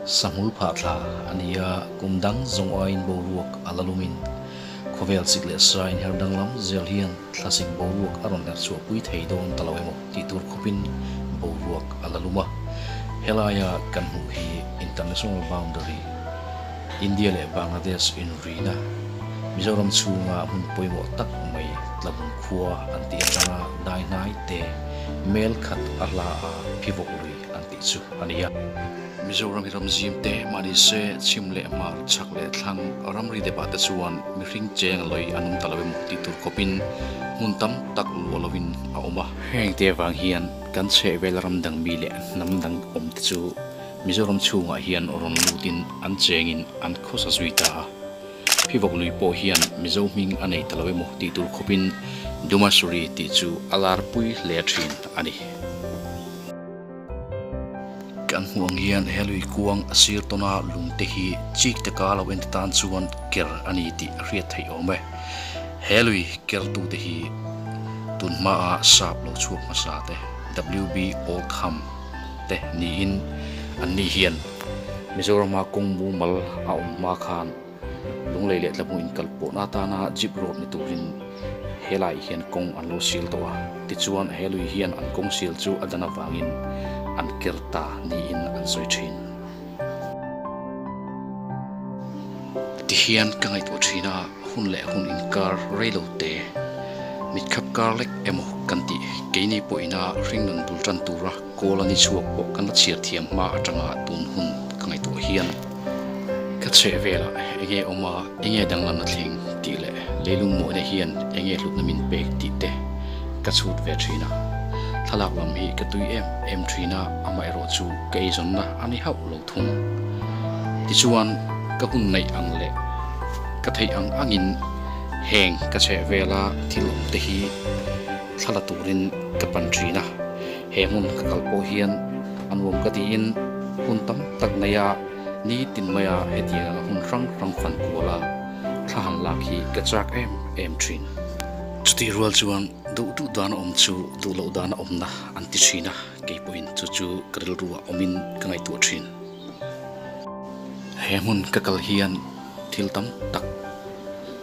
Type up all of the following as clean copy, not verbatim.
Samul phatla ania kumdang zongain boruak alalumin khovel sikle sain herdang lam zelhian thlasing boruak aron na chu pui theidon talawemo titur khopin boruak alaluma helaya kanhu hi international boundary India le Bangladesh in rina Mizoram chunga mun poimo tak mai tlabun khuwa anti atanga dai nai te mel khat arla a phivokuri anti chu ania Mizoram hiram zim te mani se chimle mar chakle thlang ramri de ba ta chuan mi hring cheng loi anum talawe mukti tur khopin muntam tak lualowin a oma heng te wang hian kan che velaram dang mi le nam dang om te chu Mizoram chunga hian oron lutin an chengin an khosa suita phivok lui po hian Mizo ming anei talawe mukti tur khopin dumasuri ti chu alar pui le thin ani kan huang hian helui kuang asir tona lungte hi chik te kala wen tan chuan ker ani ti riat thei ome helui ker tu te hi tunma a sap lo chuak ma sa te WB Oldham te ni in an ni hian Mizoram ma kongbu mal a ma khan lunglei le tlamu in kalpo na ta na jip road ni turin helai hian kong an lo sil towa ti chuan helui hian an kong sil chu adana wangin an kerta ni in an soi thin ti hian kangai to thina hun le hun in kar reilo te mit khap kar lek emo kanti keini poina ringnan bultan tura kolani chuak po kan la chiar thiam ma atanga tun hun kangai to hian ka che vela ege oma enge danglan na thing ti le leilung mo ne hian enge hlupna min pek ti te ka chut ve thina thalak lam hi katui em thina amai ro chu kei zonna ani hau lo thung ti chuan ka hun nei ang le ka thei ang angin heng ka che vela thilom te hi thala turin ka pan thina he mun ka kalpo hian anwom ka ti in hun tam tak naya ni tin maya hetia hun rang fan kola thahan lakhi ka chak em thin chuti rual chuan du dan om chu du lo dan om na anti thina ke point chu kril ruwa omin kangai tu thin hemun kakal hian thil tam tak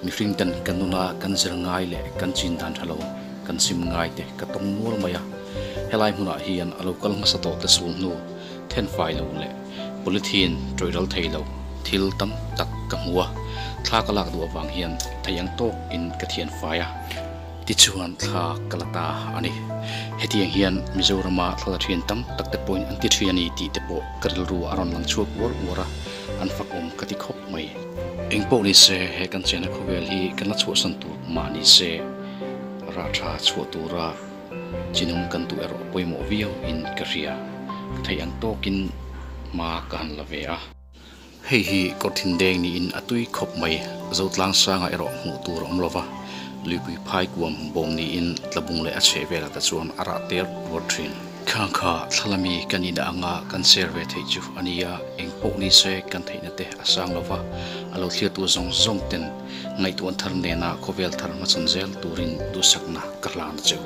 mi ringtan kanuna kan zer ngai le kan chin dan thalo kan sim ngai te ka tong mur maya helai huna hian alokal masato te sul nu then fai lo le polythene troidal thailo thil tam tak ka muwa thlakalak du awang hian thayang tok in kathian faya ti chuan thla kalata ani hetiang hian Mizorama thla thian tam tak te point anti thiani ti te po karil ru aron lang chuak wora an fakom kati khop mai engpo ni se he kan chena khovel hi kan la chu san tu ma ni se ra tha chu tu ra chinum kan tu ero poimo vio in karia thayang tokin ma kan lavea hei hi korthin deng ni in atui khop mai zotlang sanga ero mu tur omlova lipui phai kuam bom ni in tlabung le a che vela ta chuan ara ter wordrin kha thalami kanina anga kan serve thei chu ania engpo ni se kan theina te asang lova alo thlia tu zong ten ngai tu an thar ne na khovel thar ma chunzel turin du sakna karlan cheu